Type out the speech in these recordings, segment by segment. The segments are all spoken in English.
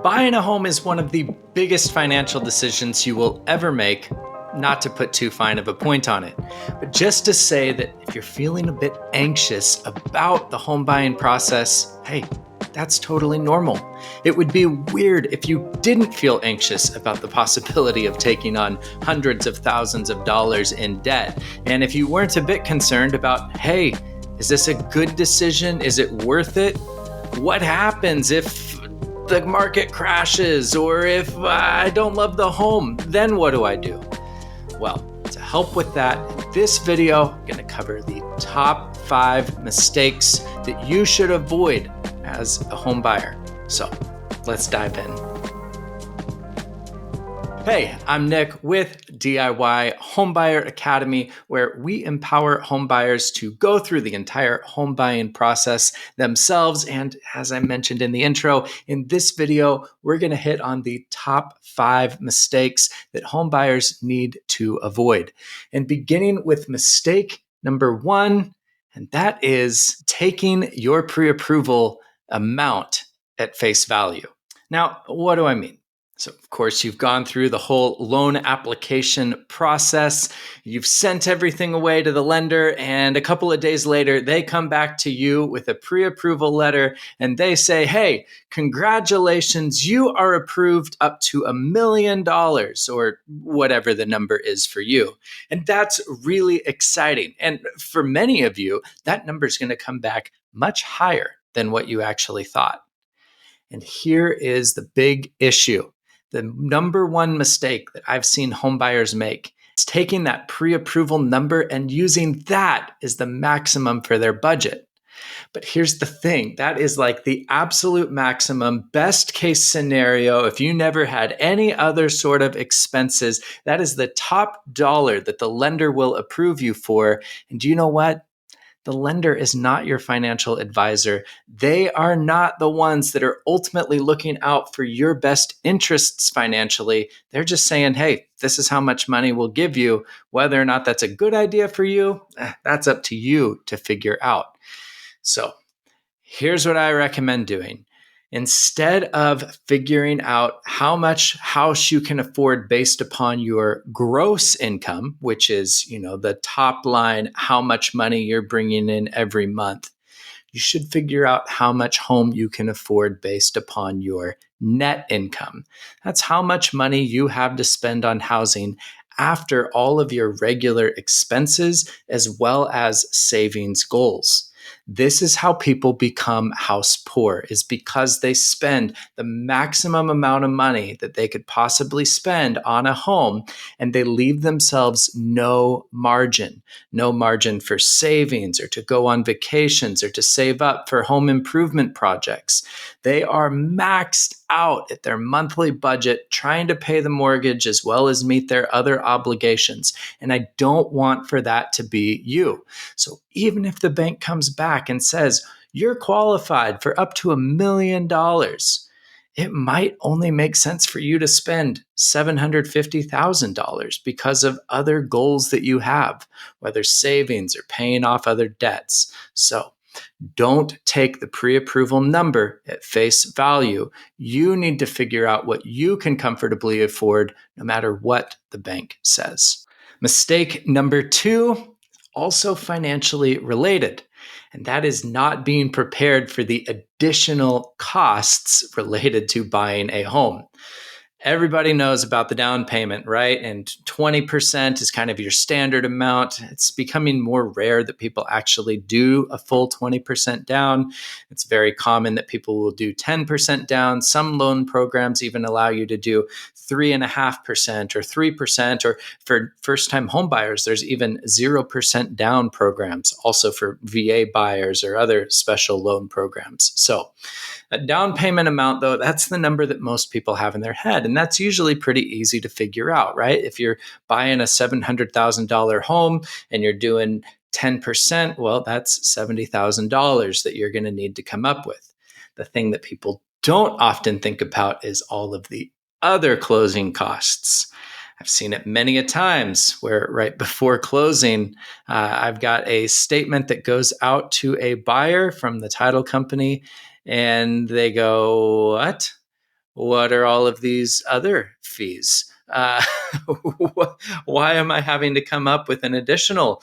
Buying a home is one of the biggest financial decisions you will ever make, not to put too fine of a point on it, but just to say that if you're feeling a bit anxious about the home buying process, hey, that's totally normal. It would be weird if you didn't feel anxious about the possibility of taking on hundreds of thousands of dollars in debt. And if you weren't a bit concerned about, hey, is this a good decision? Is it worth it? What happens if the market crashes, or if I don't love the home, then what do I do? Well, to help with that, in this video, I'm going to cover the top 5 mistakes that you should avoid as a home buyer. So let's dive in. Hey, I'm Nick with DIY Homebuyer Academy, where we empower home buyers to go through the entire home buying process themselves. And as I mentioned in the intro, in this video, we're going to hit on the top 5 mistakes that home buyers need to avoid. And beginning with mistake number 1, and that is taking your pre-approval amount at face value. Now, what do I mean? So, of course, you've gone through the whole loan application process. You've sent everything away to the lender, and a couple of days later, they come back to you with a pre-approval letter, and they say, hey, congratulations, you are approved up to $1 million, or whatever the number is for you. And that's really exciting. And for many of you, that number is going to come back much higher than what you actually thought. And here is the big issue. The number 1 mistake that I've seen home buyers make is taking that pre-approval number and using that as the maximum for their budget. But here's the thing, that is like the absolute maximum, best case scenario. If you never had any other sort of expenses, that is the top dollar that the lender will approve you for. And do you know what? The lender is not your financial advisor. They are not the ones that are ultimately looking out for your best interests financially. They're just saying, hey, this is how much money we'll give you. Whether or not that's a good idea for you, that's up to you to figure out. So here's what I recommend doing. Instead of figuring out how much house you can afford based upon your gross income, which is, the top line, how much money you're bringing in every month, you should figure out how much home you can afford based upon your net income. That's how much money you have to spend on housing after all of your regular expenses as well as savings goals. This is how people become house poor, is because they spend the maximum amount of money that they could possibly spend on a home, and they leave themselves no margin for savings or to go on vacations or to save up for home improvement projects. They are maxed out at their monthly budget, trying to pay the mortgage as well as meet their other obligations. And I don't want for that to be you. So even if the bank comes back and says, you're qualified for up to $1 million, it might only make sense for you to spend $750,000 because of other goals that you have, whether savings or paying off other debts. So don't take the pre-approval number at face value. You need to figure out what you can comfortably afford no matter what the bank says. Mistake number 2, also financially related, and that is not being prepared for the additional costs related to buying a home. Everybody knows about the down payment, right? And 20% is kind of your standard amount. It's becoming more rare that people actually do a full 20% down. It's very common that people will do 10% down. Some loan programs even allow you to do 3.5% or 3%, or for first-time home buyers, there's even 0% down programs, also for VA buyers or other special loan programs. So a down payment amount, though, that's the number that most people have in their head. And that's usually pretty easy to figure out, right? If you're buying a $700,000 home and you're doing 10%, well, that's $70,000 that you're going to need to come up with. The thing that people don't often think about is all of the other closing costs. I've seen it many a times where right before closing, I've got a statement that goes out to a buyer from the title company, and they go, what? what are all of these other fees? Why am I having to come up with an additional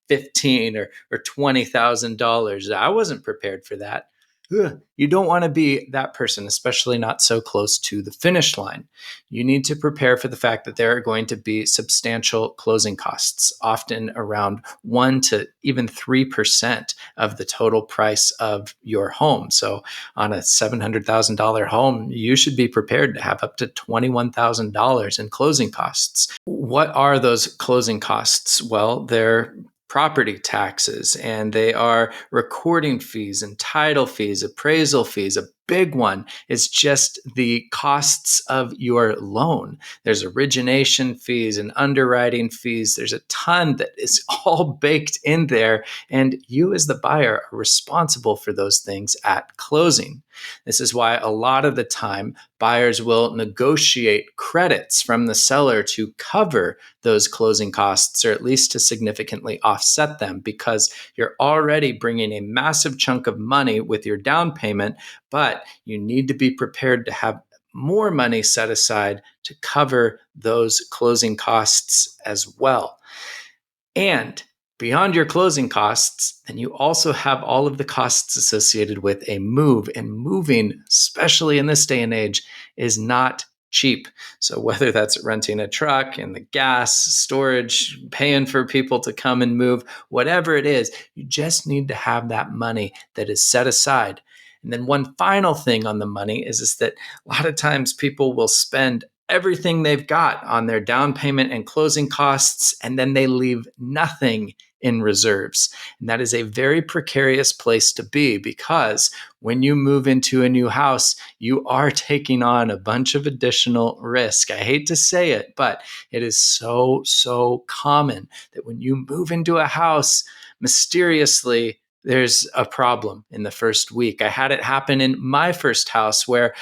15 or $20,000? I wasn't prepared for that. Ugh. You don't want to be that person, especially not so close to the finish line. You need to prepare for the fact that there are going to be substantial closing costs, often around 1 to even 3% of the total price of your home. So, on a $700,000 home, you should be prepared to have up to $21,000 in closing costs. What are those closing costs? Well, they're property taxes, and they are recording fees and title fees, appraisal fees. A big one is just the costs of your loan. There's origination fees and underwriting fees. There's a ton that is all baked in there, and you as the buyer are responsible for those things at closing. This is why a lot of the time buyers will negotiate credits from the seller to cover those closing costs, or at least to significantly offset them, because you're already bringing a massive chunk of money with your down payment, but you need to be prepared to have more money set aside to cover those closing costs as well. And beyond your closing costs, then you also have all of the costs associated with a move. And moving, especially in this day and age, is not cheap. So whether that's renting a truck and the gas, storage, paying for people to come and move, whatever it is, you just need to have that money that is set aside. And then one final thing on the money is that a lot of times people will spend everything they've got on their down payment and closing costs, and then they leave nothing in reserves. And that is a very precarious place to be, because when you move into a new house, you are taking on a bunch of additional risk. I hate to say it, but it is so common that when you move into a house, mysteriously, there's a problem in the first week. I had it happen in my first house where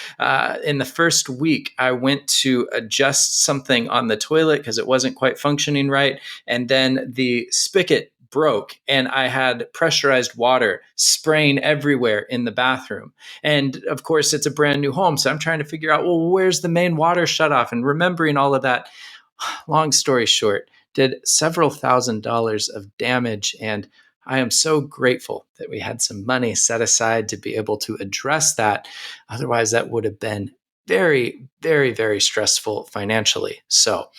in the first week, I went to adjust something on the toilet because it wasn't quite functioning right. And then the spigot broke, and I had pressurized water spraying everywhere in the bathroom. And of course, it's a brand new home. So I'm trying to figure out, well, where's the main water shutoff? And remembering all of that, long story short, did several $1,000s of damage. And I am so grateful that we had some money set aside to be able to address that. Otherwise, that would have been very stressful financially. So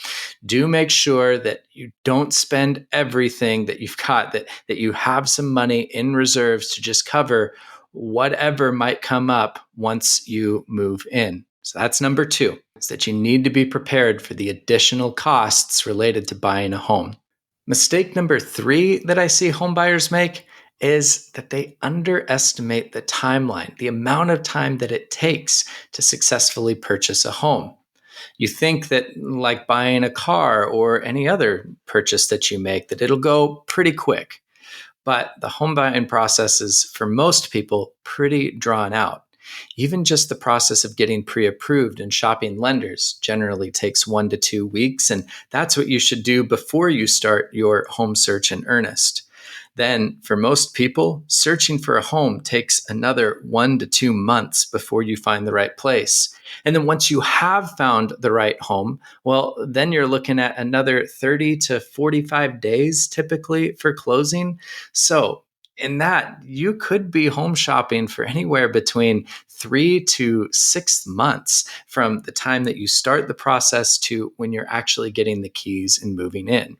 do make sure that you don't spend everything that you've got, that you have some money in reserves to just cover whatever might come up once you move in. So that's number 2, is that you need to be prepared for the additional costs related to buying a home. Mistake number 3 that I see homebuyers make is that they underestimate the timeline, the amount of time that it takes to successfully purchase a home. You think that, like buying a car or any other purchase that you make, that it'll go pretty quick. But the home buying process is, for most people, pretty drawn out. Even just the process of getting pre-approved and shopping lenders generally takes 1 to 2 weeks, and that's what you should do before you start your home search in earnest. Then, for most people, searching for a home takes another 1 to 2 months before you find the right place. And then once you have found the right home, well, then you're looking at another 30 to 45 days typically for closing. So, in that, you could be home shopping for anywhere between 3 to 6 months from the time that you start the process to when you're actually getting the keys and moving in.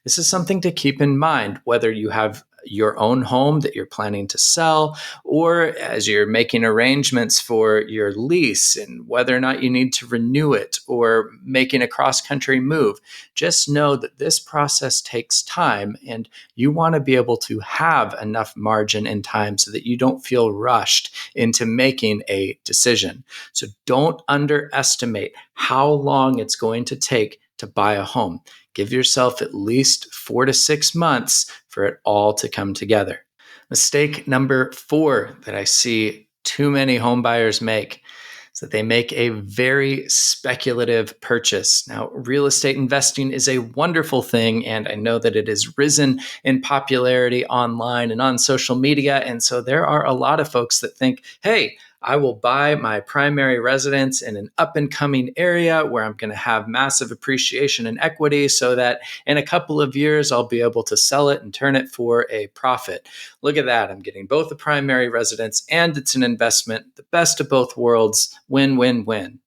This is something to keep in mind, whether you have your own home that you're planning to sell, or as you're making arrangements for your lease and whether or not you need to renew it or making a cross-country move. Just know that this process takes time, and you want to be able to have enough margin and time so that you don't feel rushed into making a decision. So don't underestimate how long it's going to take to buy a home. Give yourself at least 4 to 6 months for it all to come together. Mistake number 4 that I see too many home buyers make is that they make a very speculative purchase. Now, real estate investing is a wonderful thing, and I know that it has risen in popularity online and on social media. And so there are a lot of folks that think, hey, I will buy my primary residence in an up and coming area where I'm going to have massive appreciation and equity so that in a couple of years I'll be able to sell it and turn it for a profit. Look at that. I'm getting both a primary residence and it's an investment. The best of both worlds. Win, win, win.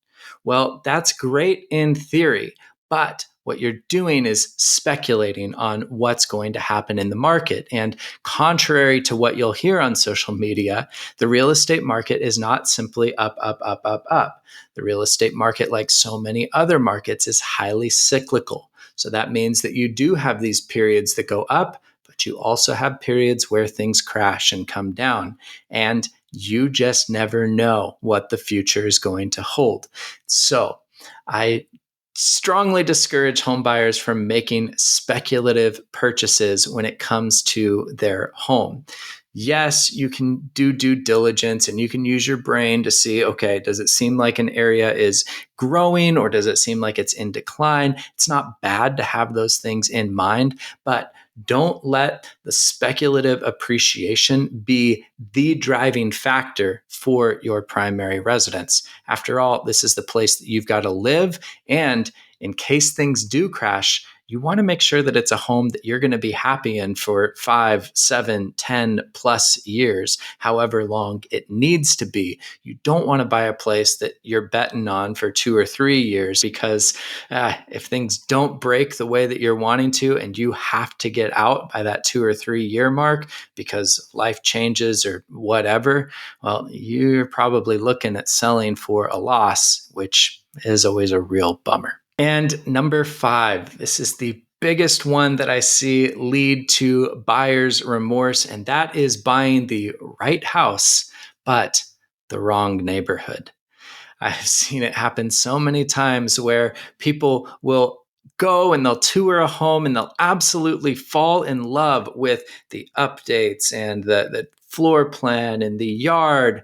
Well, that's great in theory, but what you're doing is speculating on what's going to happen in the market. And contrary to what you'll hear on social media, the real estate market is not simply up, up, up, up, up. The real estate market, like so many other markets, is highly cyclical. So that means that you do have these periods that go up, but you also have periods where things crash and come down. And you just never know what the future is going to hold. So I strongly discourage home buyers from making speculative purchases when it comes to their home. Yes, you can do due diligence and you can use your brain to see, okay, does it seem like an area is growing or does it seem like it's in decline? It's not bad to have those things in mind, but don't let the speculative appreciation be the driving factor for your primary residence. After all, this is the place that you've got to live. And in case things do crash, you want to make sure that it's a home that you're going to be happy in for 5, 7, 10 plus years, however long it needs to be. You don't want to buy a place that you're betting on for 2 or 3 years because if things don't break the way that you're wanting to and you have to get out by that 2 or 3 year mark because life changes or whatever, well, you're probably looking at selling for a loss, which is always a real bummer. And number 5, this is the biggest one that I see lead to buyer's remorse, and that is buying the right house, but the wrong neighborhood. I've seen it happen so many times where people will go and they'll tour a home and they'll absolutely fall in love with the updates and the floor plan and the yard.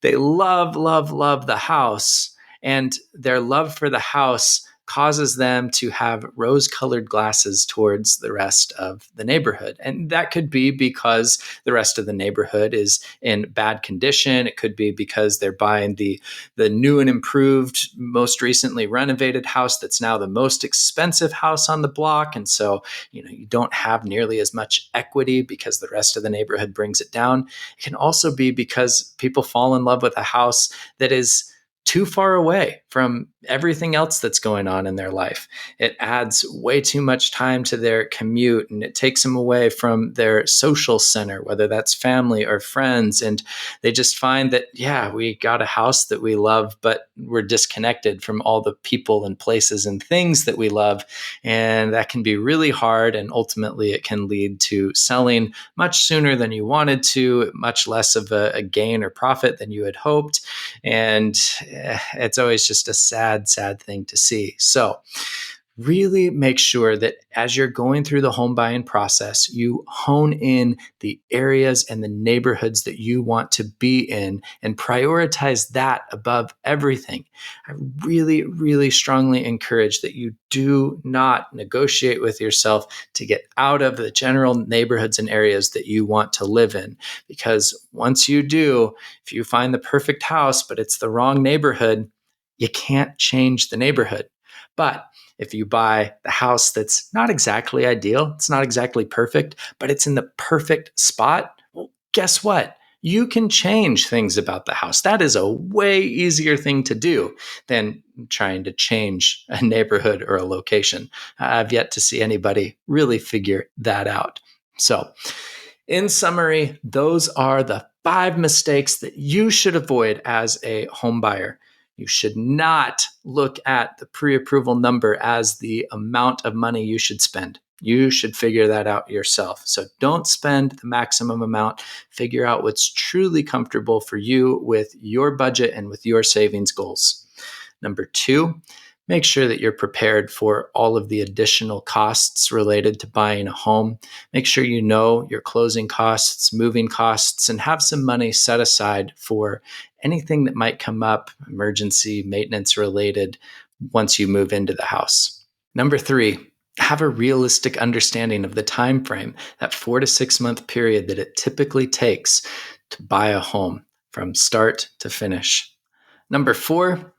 They love, love, love the house, and their love for the house causes them to have rose colored glasses towards the rest of the neighborhood. And that could be because the rest of the neighborhood is in bad condition. It could be because they're buying the new and improved, most recently renovated house that's now the most expensive house on the block. And so, you don't have nearly as much equity because the rest of the neighborhood brings it down. It can also be because people fall in love with a house that is too far away from everything else that's going on in their life. It adds way too much time to their commute and it takes them away from their social center, whether that's family or friends. And they just find that, yeah, we got a house that we love, but we're disconnected from all the people and places and things that we love. And that can be really hard. And ultimately, it can lead to selling much sooner than you wanted to, much less of a gain or profit than you had hoped. And it's always just a sad, sad thing to see. So really make sure that as you're going through the home buying process, you hone in the areas and the neighborhoods that you want to be in and prioritize that above everything. I really, really strongly encourage that you do not negotiate with yourself to get out of the general neighborhoods and areas that you want to live in. Because once you do, if you find the perfect house, but it's the wrong neighborhood, you can't change the neighborhood. But if you buy the house that's not exactly ideal, it's not exactly perfect, but it's in the perfect spot, well, guess what? You can change things about the house. That is a way easier thing to do than trying to change a neighborhood or a location. I've yet to see anybody really figure that out. So, in summary, those are the 5 mistakes that you should avoid as a home buyer. You should not look at the pre-approval number as the amount of money you should spend. You should figure that out yourself. So don't spend the maximum amount. Figure out what's truly comfortable for you with your budget and with your savings goals. Number 2, make sure that you're prepared for all of the additional costs related to buying a home. Make sure you know your closing costs, moving costs, and have some money set aside for anything that might come up, emergency, maintenance related, once you move into the house. Number 3, have a realistic understanding of the time frame, that 4 to 6 month period that it typically takes to buy a home. from start to finish. Number 4,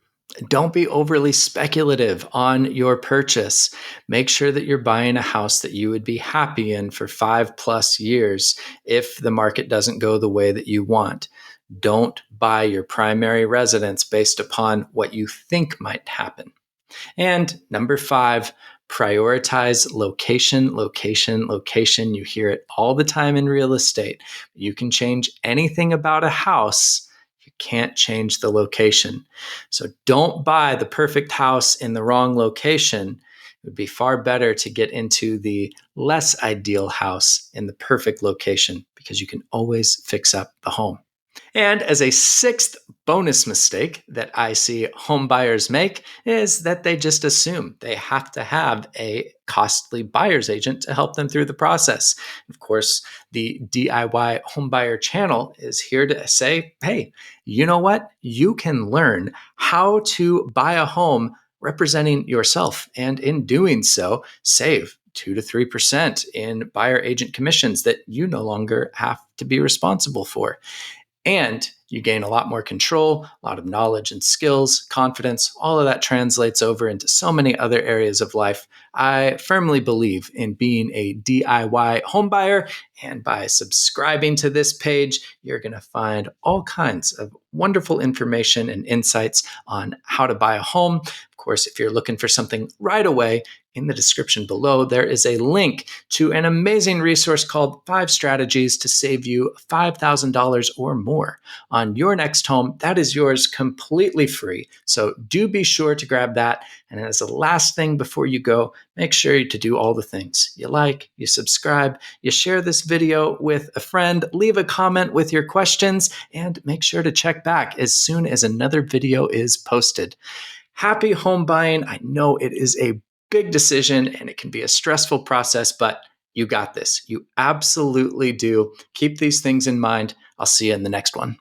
don't be overly speculative on your purchase. Make sure that you're buying a house that you would be happy in for 5+ years if the market doesn't go the way that you want. Don't buy your primary residence based upon what you think might happen. And number 5, prioritize location, location, location. You hear it all the time in real estate. You can change anything about a house. You can't change the location. So don't buy the perfect house in the wrong location. It would be far better to get into the less ideal house in the perfect location because you can always fix up the home. And as a 6th bonus mistake that I see home buyers make is that they just assume they have to have a costly buyer's agent to help them through the process. Of course, the DIY Homebuyer channel is here to say, hey, you know what? You can learn how to buy a home representing yourself. And in doing so, save 2 to 3% in buyer agent commissions that you no longer have to be responsible for. And you gain a lot more control, a lot of knowledge and skills, confidence. All of that translates over into so many other areas of life. I firmly believe in being a DIY homebuyer. And by subscribing to this page, you're going to find all kinds of wonderful information and insights on how to buy a home. Of course, if you're looking for something right away, in the description below, there is a link to an amazing resource called 5 Strategies to Save You $5,000 or more on your next home. That is yours completely free. So do be sure to grab that. And as a last thing before you go, make sure to do all the things. You like, you subscribe, you share this video with a friend, leave a comment with your questions, and make sure to check back as soon as another video is posted. Happy home buying. I know it is a big decision and it can be a stressful process, but you got this. You absolutely do. Keep these things in mind. I'll see you in the next one.